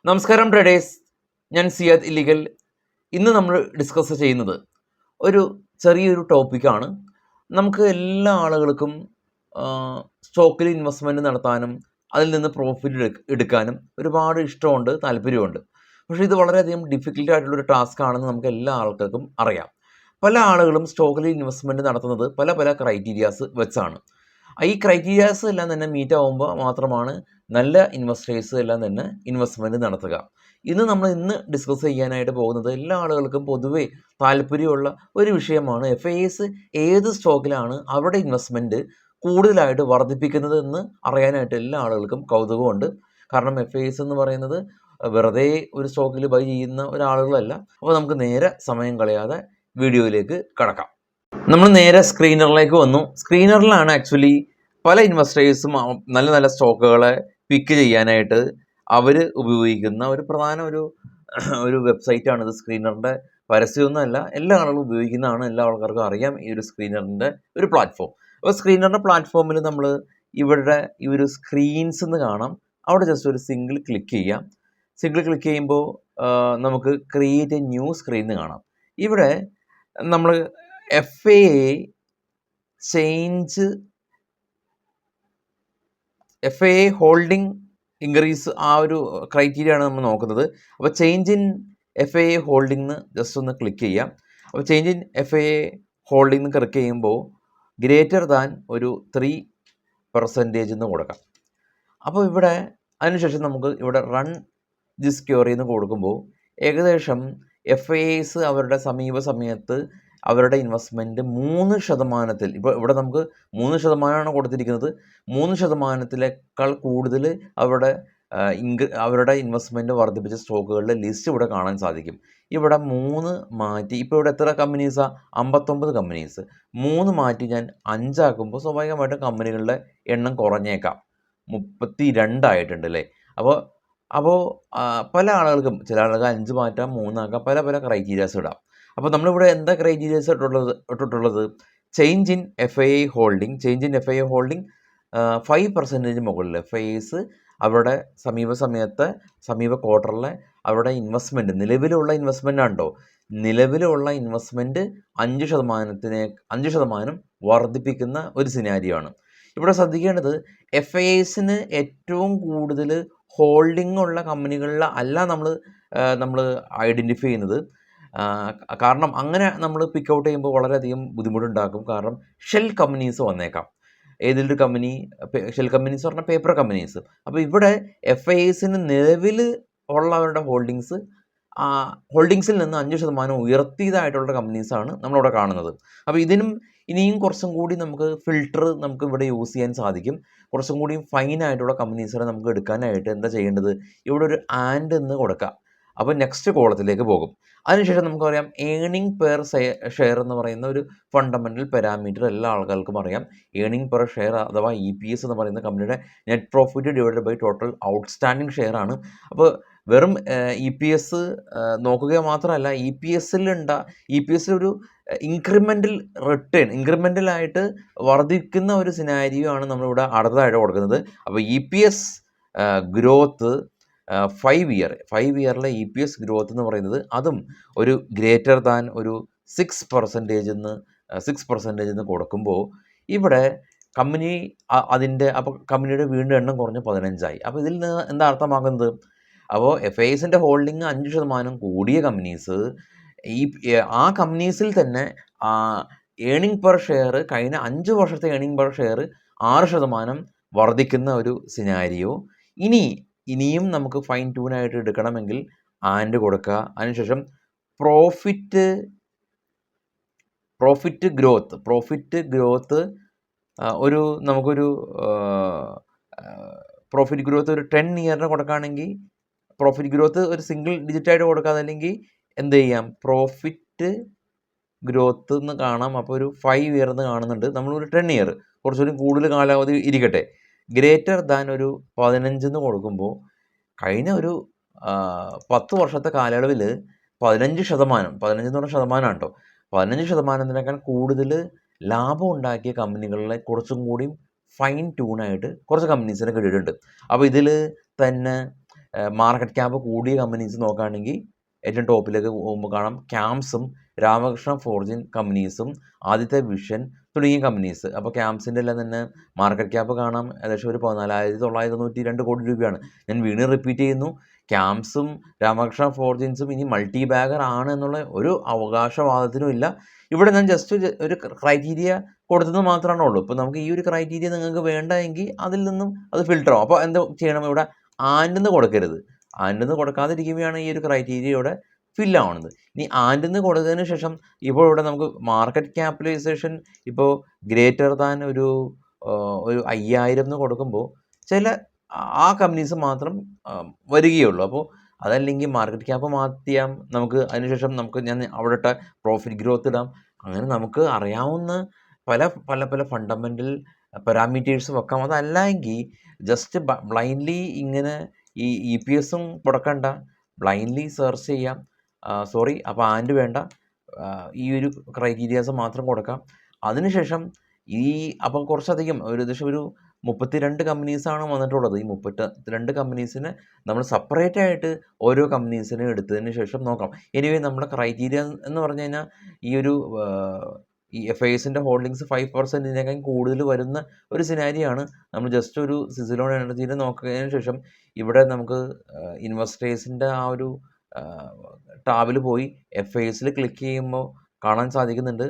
നമസ്കാരം ട്രേഡേഴ്സ്, ഞാൻ സിയാദ് ഇല്ലിഗൽ. ഇന്ന് നമ്മൾ ഡിസ്കസ് ചെയ്യുന്നത് ഒരു ചെറിയൊരു ടോപ്പിക്കാണ്. നമുക്ക് എല്ലാ ആളുകൾക്കും സ്റ്റോക്കിൽ ഇൻവെസ്റ്റ്മെൻറ്റ് നടത്താനും അതിൽ നിന്ന് പ്രോഫിറ്റ് എടുക്കാനും ഒരുപാട് ഇഷ്ടമുണ്ട്, താല്പര്യമുണ്ട്. പക്ഷേ ഇത് വളരെയധികം ഡിഫിക്കൽട്ടായിട്ടുള്ളൊരു ടാസ്ക് ആണെന്ന് നമുക്ക് എല്ലാ ആൾക്കാർക്കും അറിയാം. പല ആളുകളും സ്റ്റോക്കിൽ ഇൻവെസ്റ്റ്മെൻറ്റ് നടത്തുന്നത് പല പല ക്രൈറ്റീരിയാസ് വെച്ചാണ്. ഈ ക്രൈറ്റീരിയാസ് എല്ലാം തന്നെ മീറ്റ് ആകുമ്പോൾ മാത്രമാണ് നല്ല ഇൻവെസ്റ്റേഴ്സ് എല്ലാം തന്നെ ഇൻവെസ്റ്റ്മെൻറ്റ് നടത്തുക. ഇന്ന് ഡിസ്കസ് ചെയ്യാനായിട്ട് പോകുന്നത് എല്ലാ ആളുകൾക്കും പൊതുവേ താല്പര്യമുള്ള ഒരു വിഷയമാണ്. FIAs ഏത് സ്റ്റോക്കിലാണ് അവരുടെ ഇൻവെസ്റ്റ്മെൻറ്റ് കൂടുതലായിട്ട് വർദ്ധിപ്പിക്കുന്നത് എന്ന് അറിയാനായിട്ട് എല്ലാ ആളുകൾക്കും കൗതുകമുണ്ട്. കാരണം FIAs എന്ന് പറയുന്നത് വെറുതെ ഒരു സ്റ്റോക്കിൽ ബൈ ചെയ്യുന്ന ഒരാളുകളല്ല. അപ്പോൾ നമുക്ക് നേരെ സമയം കളയാതെ വീഡിയോയിലേക്ക് കടക്കാം. നമ്മൾ നേരെ സ്ക്രീനറിലേക്ക് വന്നു. സ്ക്രീനറിലാണ് ആക്ച്വലി പല ഇൻവെസ്റ്റേഴ്സും നല്ല നല്ല സ്റ്റോക്കുകളെ പിക്ക് ചെയ്യാനായിട്ട് അവർ ഉപയോഗിക്കുന്ന ഒരു പ്രധാന ഒരു വെബ്സൈറ്റാണിത്. സ്ക്രീനറിൻ്റെ പരസ്യമൊന്നുമല്ല, എല്ലാ ആളുകളും ഉപയോഗിക്കുന്നതാണ്, എല്ലാ ആൾക്കാർക്കും അറിയാം ഈ ഒരു സ്ക്രീനറിൻ്റെ ഒരു പ്ലാറ്റ്ഫോം. അപ്പോൾ സ്ക്രീനറിൻ്റെ പ്ലാറ്റ്ഫോമിൽ നമ്മൾ ഇവരുടെ ഈ ഒരു സ്ക്രീൻസ് എന്ന് കാണാം. അവിടെ ജസ്റ്റ് ഒരു സിംഗിൾ ക്ലിക്ക് ചെയ്യാം. സിംഗിൾ ക്ലിക്ക് ചെയ്യുമ്പോൾ നമുക്ക് ക്രിയേറ്റ് എ ന്യൂ സ്ക്രീൻ എന്ന് കാണാം. ഇവിടെ നമ്മൾ FIA ഹോൾഡിംഗ് ഇൻക്രീസ് ആ ഒരു ക്രൈറ്റീരിയ ആണ് നമ്മൾ നോക്കുന്നത്. അപ്പോൾ change in FIA holding just ഒന്ന് ക്ലിക്ക് ചെയ്യാം. അപ്പോൾ change in FIA holding click ചെയ്യുമ്പോൾ ഗ്രേറ്റർ ദാൻ ഒരു 3% എന്ന് കൊടുക്കാം. അപ്പോൾ ഇവിടെ അതിനുശേഷം നമുക്ക് ഇവിടെ റൺ ദിസ് ക്വയറി എന്ന് കൊടുക്കുമ്പോൾ ഏകദേശം FIAs അവരുടെ സമയത്ത് അവരുടെ ഇൻവെസ്റ്റ്മെൻറ്റ് 3%, ഇപ്പോൾ ഇവിടെ നമുക്ക് 3%ആണ് കൊടുത്തിരിക്കുന്നത്. 3%-ലേക്കാൾ കൂടുതൽ അവരുടെ ഇൻവെസ്റ്റ്മെൻറ്റ് വർദ്ധിപ്പിച്ച സ്റ്റോക്കുകളുടെ ലിസ്റ്റ് ഇവിടെ കാണാൻ സാധിക്കും. ഇവിടെ 3 മാറ്റി, ഇപ്പോൾ ഇവിടെ എത്ര കമ്പനീസാണ്? 59 കമ്പനീസ്. 3 മാറ്റി ഞാൻ 5 ആക്കുമ്പോൾ സ്വാഭാവികമായിട്ടും കമ്പനികളുടെ എണ്ണം കുറഞ്ഞേക്കാം. 32 ആയിട്ടുണ്ട് അല്ലേ? അപ്പോൾ പല ആളുകൾക്കും, ചില ആളുകൾക്ക് 5 മാറ്റാം, 3 ആക്കാം, പല പല ക്രൈറ്റീരിയാസ് ഇടാം. അപ്പോൾ നമ്മളിവിടെ എന്താ ക്രൈറ്റീരിയാസ് ഇട്ടിട്ടുള്ളത്? Change in FIA holding. 5% മുകളിൽ FIAs അവരുടെ സമീപ ക്വാർട്ടറിലെ അവരുടെ ഇൻവെസ്റ്റ്മെൻറ്റ്, നിലവിലുള്ള ഇൻവെസ്റ്റ്മെൻ്റ് ആണല്ലോ, നിലവിലുള്ള ഇൻവെസ്റ്റ്മെൻറ്റ് 5% വർദ്ധിപ്പിക്കുന്ന ഒരു സിനാരിയോ ആണ്. ഇവിടെ ശ്രദ്ധിക്കേണ്ടത് FIAsന് ഏറ്റവും കൂടുതൽ ഹോൾഡിംഗ് ഉള്ള കമ്പനികളിൽ അല്ല നമ്മൾ ഐഡൻറ്റിഫൈ ചെയ്യുന്നത്. കാരണം അങ്ങനെ നമ്മൾ പിക്ക് ഔട്ട് ചെയ്യുമ്പോൾ വളരെയധികം ബുദ്ധിമുട്ടുണ്ടാക്കും. കാരണം ഷെൽ കമ്പനീസ് വന്നേക്കാം. ഏതൊരു കമ്പനി, ഷെൽ കമ്പനീസ് പറഞ്ഞാൽ പേപ്പർ കമ്പനീസ്. അപ്പോൾ ഇവിടെ FIAsന് നിലവിൽ ഉള്ളവരുടെ ഹോൾഡിങ്സിൽ നിന്ന് 5% ഉയർത്തിയതായിട്ടുള്ള കമ്പനീസാണ് നമ്മളിവിടെ കാണുന്നത്. അപ്പോൾ ഇനിയും കുറച്ചും കൂടി നമുക്ക് ഫിൽട്ടർ നമുക്ക് ഇവിടെ യൂസ് ചെയ്യാൻ സാധിക്കും. കുറച്ചും കൂടി ഫൈനായിട്ടുള്ള കമ്പനീസിനെ നമുക്ക് എടുക്കാനായിട്ട് എന്താ ചെയ്യേണ്ടത്? ഇവിടെ ഒരു ആൻഡ് എന്ന് കൊടുക്കാം. അപ്പോൾ നെക്സ്റ്റ് കോളത്തിലേക്ക് പോകും. അതിനുശേഷം നമുക്കറിയാം ഏണിംഗ് പെർ ഷെയർ എന്ന് പറയുന്ന ഒരു ഫണ്ടമെൻ്റൽ പാരാമീറ്റർ എല്ലാ ആൾക്കാർക്കും അറിയാം. ഏണിംഗ് പെർ ഷെയർ അഥവാ EPS എന്ന് പറയുന്ന കമ്പനിയുടെ net profit divided by total outstanding share ആണ്. അപ്പോൾ വെറും EPS നോക്കുക മാത്രമല്ല, EPS ഒരു ഇൻക്രിമെൻ്റലായിട്ട് വർദ്ധിക്കുന്ന ഒരു സിനാരിയോ ആണ് നമ്മളിവിടെ അടുത്തതായിട്ട് കൊടുക്കുന്നത്. അപ്പോൾ EPS ഗ്രോത്ത് 5 ഇയറിലെ EPS ഗ്രോത്ത് എന്ന് പറയുന്നത് അതും ഒരു ഗ്രേറ്റർ ദാൻ ഒരു 6% എന്ന് കൊടുക്കുമ്പോൾ ഇവിടെ കമ്പനിയുടെ വീണ്ടും എണ്ണം കുറഞ്ഞ് 15 ആയി. അപ്പോൾ ഇതിൽ നിന്ന് എന്താ അർത്ഥമാക്കുന്നത്? അപ്പോൾ FIAsൻ്റെ ഹോൾഡിംഗ് 5% കൂടിയ കമ്പനീസ്, ആ കമ്പനീസിൽ തന്നെ ഏണിംഗ് പെർ ഷെയർ കഴിഞ്ഞ 5 വർഷത്തെ ഏണിംഗ് പെർ ഷെയർ 6% വർദ്ധിക്കുന്ന ഒരു സിനാരിയോ. ഇനിയും നമുക്ക് ഫൈൻ ട്യൂണായിട്ട് എടുക്കണമെങ്കിൽ ആൻഡ് കൊടുക്കുക. അതിനുശേഷം പ്രോഫിറ്റ് ഗ്രോത്ത് നമുക്കൊരു പ്രോഫിറ്റ് ഗ്രോത്ത് ഒരു 10 ഇയറിന് കൊടുക്കുകയാണെങ്കിൽ പ്രോഫിറ്റ് ഗ്രോത്ത് ഒരു സിംഗിൾ ഡിജിറ്റായിട്ട് കൊടുക്കുക. അതല്ലെങ്കിൽ എന്ത് ചെയ്യാം, പ്രോഫിറ്റ് ഗ്രോത്ത് എന്ന് കാണാം. അപ്പോൾ ഒരു 5 ഇയർ എന്ന് കാണുന്നുണ്ട്. നമ്മളൊരു 10 ഇയർ കുറച്ചുകൂടി കൂടുതൽ കാലാവധി ഇരിക്കട്ടെ. ഗ്രേറ്റർ ദാൻ ഒരു 15 എന്ന് കൊടുക്കുമ്പോൾ കഴിഞ്ഞ ഒരു 10 വർഷത്തെ കാലയളവിൽ 15% എന്ന് പറഞ്ഞ ശതമാനമാണ് കേട്ടോ, 15%-നേക്കാൾ കൂടുതൽ ലാഭം ഉണ്ടാക്കിയ കമ്പനികളിലെ കുറച്ചും കൂടി ഫൈൻ ട്യൂണായിട്ട് കുറച്ച് കമ്പനീസിനെ കിട്ടിയിട്ടുണ്ട്. അപ്പോൾ ഇതിൽ തന്നെ മാർക്കറ്റ് ക്യാപ്പ് കൂടിയ കമ്പനീസ് നോക്കുകയാണെങ്കിൽ ഏറ്റവും ടോപ്പിലേക്ക് പോകുമ്പോൾ കാണാം ക്യാംസും രാമകൃഷ്ണ ഫോർജിൻ കമ്പനീസും ആദിത്യ വിഷൻ തുടങ്ങിയ കമ്പനീസ്. അപ്പോൾ ക്യാംസിൻ്റെ എല്ലാം തന്നെ മാർക്കറ്റ് ക്യാപ്പ് കാണാം ഏകദേശം ഒരു 14,992 കോടി രൂപയാണ്. ഞാൻ വീണ്ടും റിപ്പീറ്റ് ചെയ്യുന്നു, ക്യാംസും രാമകൃഷ്ണ ഫോർജിൻസും ഇനി മൾട്ടി ബാഗർ ആണ് എന്നുള്ള ഒരു അവകാശവാദത്തിനും ഇല്ല. ഇവിടെ ഞാൻ ജസ്റ്റ് ഒരു ക്രൈറ്റീരിയ കൊടുത്തത് മാത്രമാണ് ഉള്ളൂ. ഇപ്പോൾ നമുക്ക് ഈ ഒരു ക്രൈറ്റീരിയ നിങ്ങൾക്ക് വേണ്ടെങ്കിൽ അതിൽ നിന്നും അത് ഫിൽട്ടർ ആവും. അപ്പോൾ എന്ത് ചെയ്യണം, ഇവിടെ ആൻഡെന്ന് കൊടുക്കരുത്. ആൻഡെന്ന് കൊടുക്കാതിരിക്കുമ്പോഴാണ് ഈ ഒരു ക്രൈറ്റീരിയ ഇവിടെ ഫില്ലാവുന്നത്. ഇനി ആൻഡെന്ന് കൊടുത്തതിന് ശേഷം ഇപ്പോൾ ഇവിടെ നമുക്ക് മാർക്കറ്റ് ക്യാപിറ്റലൈസേഷൻ ഇപ്പോൾ ഗ്രേറ്റർ ദാൻ ഒരു 5,000 എന്ന് കൊടുക്കുമ്പോൾ ചില ആ കമ്പനീസ് മാത്രം വരികയുള്ളൂ. അപ്പോൾ അതല്ലെങ്കിൽ മാർക്കറ്റ് ക്യാപ്പ് മാറ്റിയാൽ നമുക്ക് അതിനുശേഷം ഞാൻ അവിടെ ഇട്ട പ്രോഫിറ്റ് ഗ്രോത്ത് ഇടാം. അങ്ങനെ നമുക്ക് അറിയാവുന്ന പല പല പല ഫണ്ടമെൻ്റൽ പാരാമീറ്റേഴ്സ് വെക്കാം. അതല്ല എങ്കിൽ ജസ്റ്റ് ബ്ലൈൻഡ്ലി ഇങ്ങനെ ഈ EPSും കൊടുക്കണ്ട, ബ്ലൈൻഡ്ലി സെർച്ച് ചെയ്യാം. അപ്പോൾ ആൻഡ് വേണ്ട, ഈ ഒരു ക്രൈറ്റീരിയാസ് മാത്രം കൊടുക്കാം. അതിനുശേഷം അപ്പോൾ കുറച്ചധികം ഏകദേശം ഒരു 32 കമ്പനീസാണ് വന്നിട്ടുള്ളത്. ഈ 32 കമ്പനീസിനെ നമ്മൾ സെപ്പറേറ്റ് ആയിട്ട് ഓരോ കമ്പനീസിനെ എടുത്തതിന് ശേഷം നോക്കാം. എനിവേ നമ്മുടെ ക്രൈറ്റീരിയ എന്ന് പറഞ്ഞു കഴിഞ്ഞാൽ ഈ FISൻ്റെ ഹോൾഡിങ്സ് 5%-നേക്കാൾ കൂടുതൽ വരുന്ന ഒരു സിനാരിയാണ്. നമ്മൾ ജസ്റ്റ് ഒരു സിസിലോൺ എനർജിയിൽ നോക്കിയതിന് ശേഷം ഇവിടെ നമുക്ക് ഇൻവെസ്റ്റേഴ്സിൻ്റെ ആ ഒരു ടാബിൽ പോയി FISൽ ക്ലിക്ക് ചെയ്യുമ്പോൾ കാണാൻ സാധിക്കുന്നുണ്ട്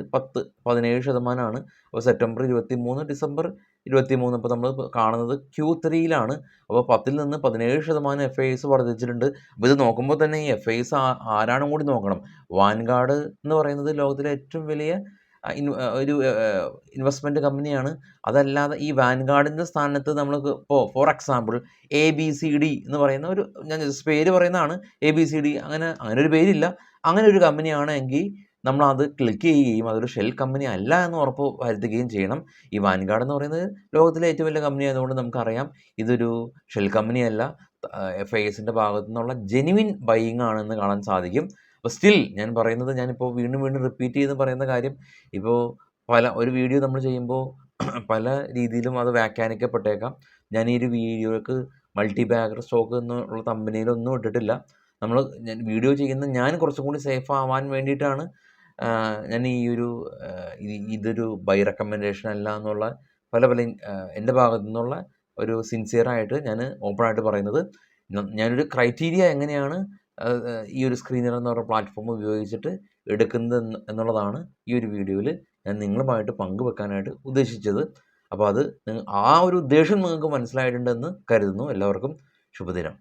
17%. അപ്പോൾ സെപ്റ്റംബർ 23, ഡിസംബർ 23. അപ്പോൾ നമ്മൾ കാണുന്നത് Q3യിലാണ്. അപ്പോൾ 10ൽ നിന്ന് 17% FIS വർദ്ധിച്ചിട്ടുണ്ട്. അപ്പോൾ ഇത് നോക്കുമ്പോൾ തന്നെ ഈ FIS ആരാണും കൂടി നോക്കണം. വാൻഗാർഡ് എന്ന് പറയുന്നത് ലോകത്തിലെ ഏറ്റവും വലിയ ഒരു ഇൻവെസ്റ്റ്മെൻറ്റ് കമ്പനിയാണ്. അതല്ലാതെ ഈ വാൻഗാർഡിൻ്റെ സ്ഥാനത്ത് നമ്മൾ ഇപ്പോൾ ഫോർ എക്സാമ്പിൾ ABCD എന്ന് പറയുന്ന ഒരു, ഞാൻ ജസ്റ്റ് പേര് പറയുന്നതാണ്, ABCD അങ്ങനെ ഒരു പേരില്ല, അങ്ങനെ ഒരു കമ്പനിയാണെങ്കിൽ നമ്മളത് ക്ലിക്ക് ചെയ്യുകയും അതൊരു ഷെൽ കമ്പനി അല്ല എന്ന് ഉറപ്പ് വരുത്തുകയും ചെയ്യണം. ഈ വാൻഗാർഡ് എന്ന് പറയുന്നത് ലോകത്തിലെ ഏറ്റവും വലിയ കമ്പനി ആയതുകൊണ്ട് നമുക്കറിയാം ഇതൊരു ഷെൽ കമ്പനിയല്ല, FISൻ്റെ ഭാഗത്തു നിന്നുള്ള ജെനുവിൻ ബൈയിങ് ആണെന്ന് കാണാൻ സാധിക്കും. അപ്പോൾ സ്റ്റിൽ ഞാൻ പറയുന്നത്, ഞാനിപ്പോൾ വീണ്ടും റിപ്പീറ്റ് ചെയ്ത് പറയുന്ന കാര്യം, ഇപ്പോൾ ഒരു വീഡിയോ നമ്മൾ ചെയ്യുമ്പോൾ പല രീതിയിലും അത് വ്യാഖ്യാനിക്കപ്പെട്ടേക്കാം. ഞാൻ ഈ ഒരു വീഡിയോക്ക് മൾട്ടി ബാഗർ സ്റ്റോക്ക് എന്നുള്ള കമ്പനിയിലൊന്നും ഇട്ടിട്ടില്ല. ഞാൻ വീഡിയോ ചെയ്യുന്ന ഞാൻ കുറച്ചും കൂടി സേഫ് ആവാൻ വേണ്ടിയിട്ടാണ് ഞാൻ ഈ ഒരു ഇതൊരു ബൈ റെക്കമെൻഡേഷൻ അല്ല എന്നുള്ള പല എൻ്റെ ഭാഗത്തു നിന്നുള്ള ഒരു സിൻസിയറായിട്ട് ഞാൻ ഓപ്പണായിട്ട് പറയുന്നത്. ഞാനൊരു ക്രൈറ്റീരിയ എങ്ങനെയാണ് ഈ ഒരു സ്ക്രീനർ എന്ന് പറയുന്ന പ്ലാറ്റ്ഫോം ഉപയോഗിച്ചിട്ട് എടുക്കുന്നത് എന്നുള്ളതാണ് ഈ ഒരു വീഡിയോയിൽ ഞാൻ നിങ്ങളുമായിട്ട് പങ്കുവെക്കാനായിട്ട് ഉദ്ദേശിച്ചത്. അപ്പോൾ ആ ഒരു ഉദ്ദേശം നിങ്ങൾക്ക് മനസ്സിലായിട്ടുണ്ടെന്ന് കരുതുന്നു. എല്ലാവർക്കും ശുഭദിനം.